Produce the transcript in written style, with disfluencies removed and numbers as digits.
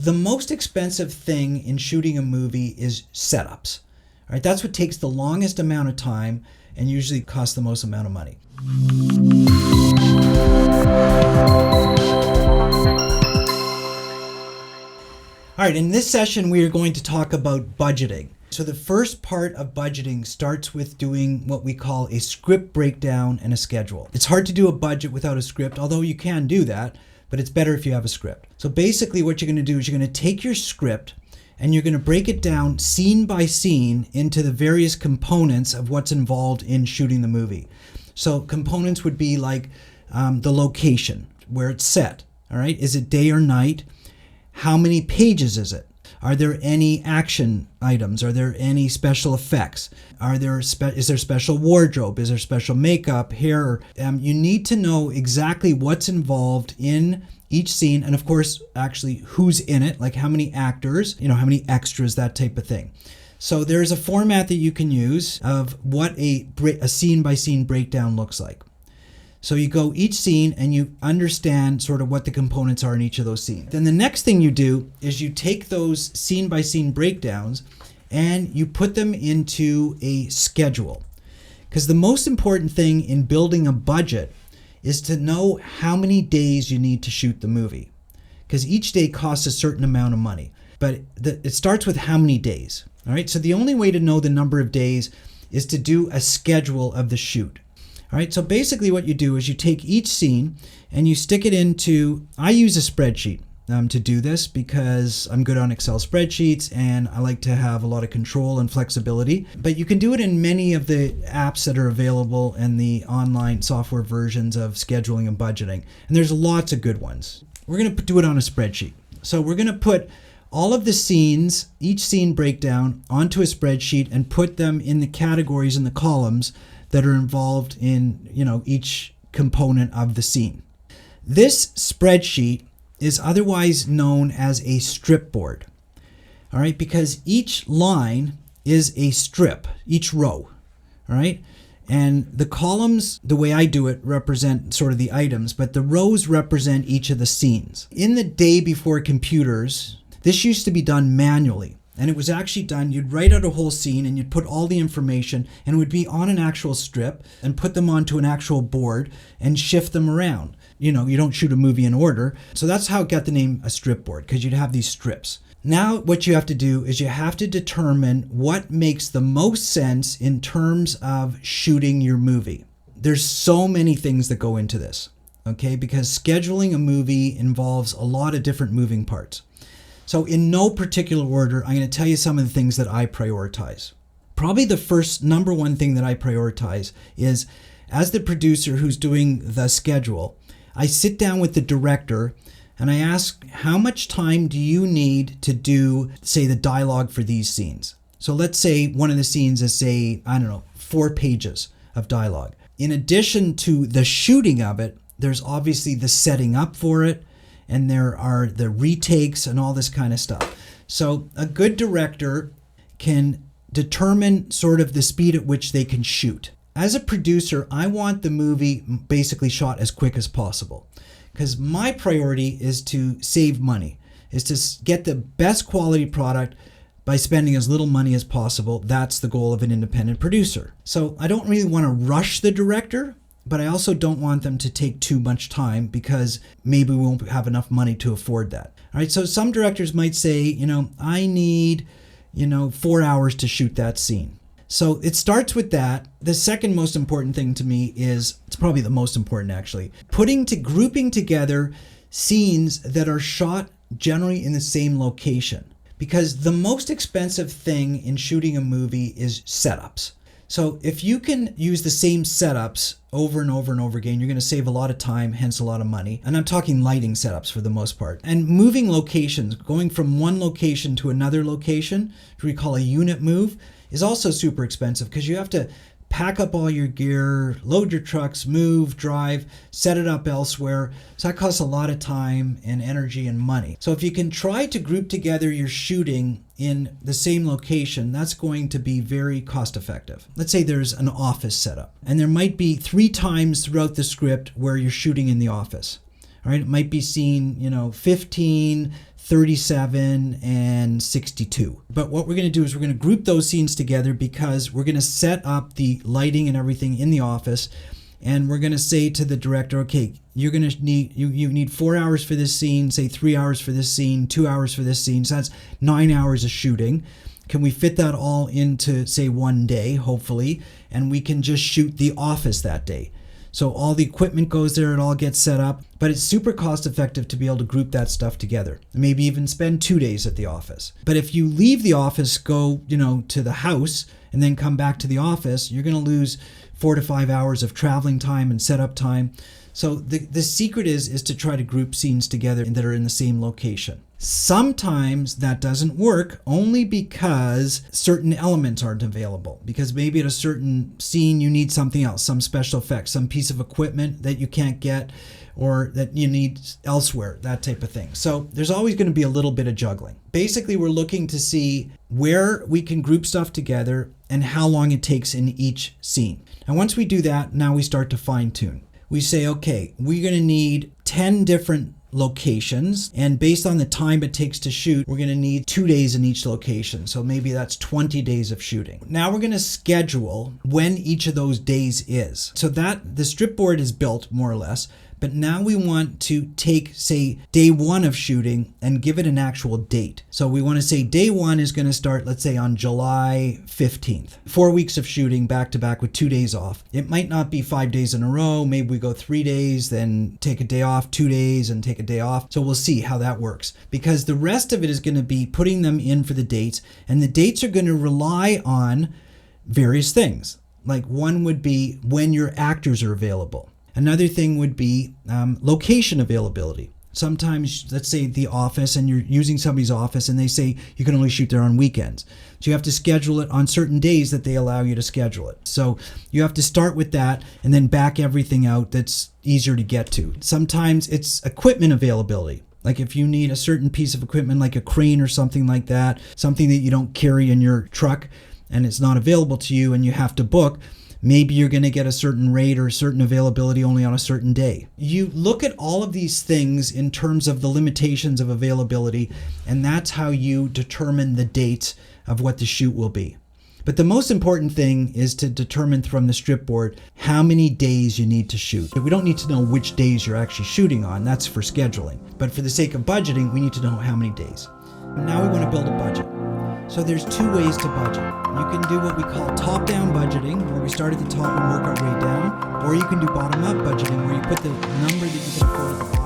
The most expensive thing in shooting a movie is setups. All right, that's what takes the longest amount of time and usually costs the most amount of money. All right, in this session, we are going to talk about budgeting. So the first part of budgeting starts with doing what we call a script breakdown and a schedule. It's hard to do a budget without a script, although you can do that, but it's better if you have a script. So basically what you're going to do is you're going to take your script and you're going to break it down scene by scene into the various components of what's involved in shooting the movie. So components would be like the location, where it's set. All right, is it day or night? How many pages is it? Are there any action items? Are there any special effects? Is there special wardrobe? Is there special makeup, hair? You need to know exactly what's involved in each scene, and of course, actually who's in it, like how many actors, how many extras, that type of thing. So there's a format that you can use of what a scene-by-scene breakdown looks like. So you go each scene and you understand sort of what the components are in each of those scenes. Then the next thing you do is you take those scene-by-scene breakdowns and you put them into a schedule. Because the most important thing in building a budget is to know how many days you need to shoot the movie. Because each day costs a certain amount of money. But it starts with how many days. All right, so the only way to know the number of days is to do a schedule of the shoot. All right, so basically what you do is you take each scene and you stick it into, I use a spreadsheet to do this because I'm good on Excel spreadsheets and I like to have a lot of control and flexibility. But you can do it in many of the apps that are available in the online software versions of scheduling and budgeting. And there's lots of good ones. We're going to do it on a spreadsheet. So we're going to put all of the scenes, each scene breakdown, onto a spreadsheet and put them in the categories and the columns that are involved in, each component of the scene. This spreadsheet is otherwise known as a strip board. All right, because each line is a strip, each row. All right, and the columns, the way I do it, represent sort of the items, but the rows represent each of the scenes. In the day before computers, this used to be done manually. And it was actually done, you'd write out a whole scene and you'd put all the information and it would be on an actual strip and put them onto an actual board and shift them around. You don't shoot a movie in order. So that's how it got the name a strip board, because you'd have these strips. Now what you have to do is you have to determine what makes the most sense in terms of shooting your movie. There's so many things that go into this, okay? Because scheduling a movie involves a lot of different moving parts. So in no particular order, I'm going to tell you some of the things that I prioritize. Probably the first number one thing that I prioritize is, as the producer who's doing the schedule, I sit down with the director and I ask, how much time do you need to do, say, the dialogue for these scenes? So let's say one of the scenes is, say, 4 pages of dialogue. In addition to the shooting of it, there's obviously the setting up for it, and there are the retakes and all this kind of stuff. So a good director can determine sort of the speed at which they can shoot. As a producer, I want the movie basically shot as quick as possible, because my priority is to save money, is to get the best quality product by spending as little money as possible. That's the goal of an independent producer. So I don't really want to rush the director, but I also don't want them to take too much time because maybe we won't have enough money to afford that. All right, so some directors might say, I need, 4 hours to shoot that scene. So it starts with that. The second most important thing to me is, it's probably the most important actually, grouping together scenes that are shot generally in the same location. Because the most expensive thing in shooting a movie is setups. So if you can use the same setups over and over and over again, you're going to save a lot of time, hence a lot of money. And I'm talking lighting setups for the most part. And moving locations, going from one location to another location, which we call a unit move, is also super expensive because you have to pack up all your gear, load your trucks, move, drive, set it up elsewhere. So that costs a lot of time and energy and money. So if you can try to group together your shooting in the same location, that's going to be very cost effective. Let's say there's an office setup and there might be 3 times throughout the script where you're shooting in the office. All right, it might be scene, 15, 37 and 62. But what we're going to do is we're going to group those scenes together because we're going to set up the lighting and everything in the office. And we're going to say to the director, okay, you're going to need, you need 4 hours for this scene, say 3 hours for this scene, 2 hours for this scene. So that's 9 hours of shooting. Can we fit that all into, say, one day, hopefully, and we can just shoot the office that day. So all the equipment goes there, it all gets set up, but it's super cost effective to be able to group that stuff together. Maybe even spend 2 days at the office. But if you leave the office, go, to the house and then come back to the office, you're going to lose 4 to 5 hours of traveling time and setup time. So the secret is to try to group scenes together that are in the same location. Sometimes that doesn't work only because certain elements aren't available. Because maybe at a certain scene you need something else, some special effects, some piece of equipment that you can't get or that you need elsewhere, that type of thing. So there's always going to be a little bit of juggling. Basically, we're looking to see where we can group stuff together and how long it takes in each scene. And once we do that, now we start to fine tune. We say, okay, we're going to need 10 different locations, and based on the time it takes to shoot, we're going to need 2 days in each location. So maybe that's 20 days of shooting. Now we're going to schedule when each of those days is. So that the strip board is built more or less, but now we want to take, say, day one of shooting and give it an actual date. So we want to say day one is going to start, let's say, on July 15th. 4 weeks of shooting back to back with 2 days off. It might not be 5 days in a row. Maybe we go 3 days, then take a day off, 2 days, and take a day off. So we'll see how that works. Because the rest of it is going to be putting them in for the dates, and the dates are going to rely on various things. Like one would be when your actors are available. Another thing would be location availability. Sometimes, let's say the office, and you're using somebody's office and they say you can only shoot there on weekends. So you have to schedule it on certain days that they allow you to schedule it. So you have to start with that and then back everything out that's easier to get to. Sometimes it's equipment availability. Like if you need a certain piece of equipment like a crane or something like that, something that you don't carry in your truck and it's not available to you and you have to book, maybe you're going to get a certain rate or a certain availability only on a certain day. You look at all of these things in terms of the limitations of availability, and that's how you determine the dates of what the shoot will be. But the most important thing is to determine from the strip board how many days you need to shoot. We don't need to know which days you're actually shooting on. That's for scheduling. But for the sake of budgeting, we need to know how many days. Now we want to build a budget. So there's 2 ways to budget. You can do what we call top-down budgeting, where we start at the top and work our way down, or you can do bottom-up budgeting, where you put the number that you can afford at the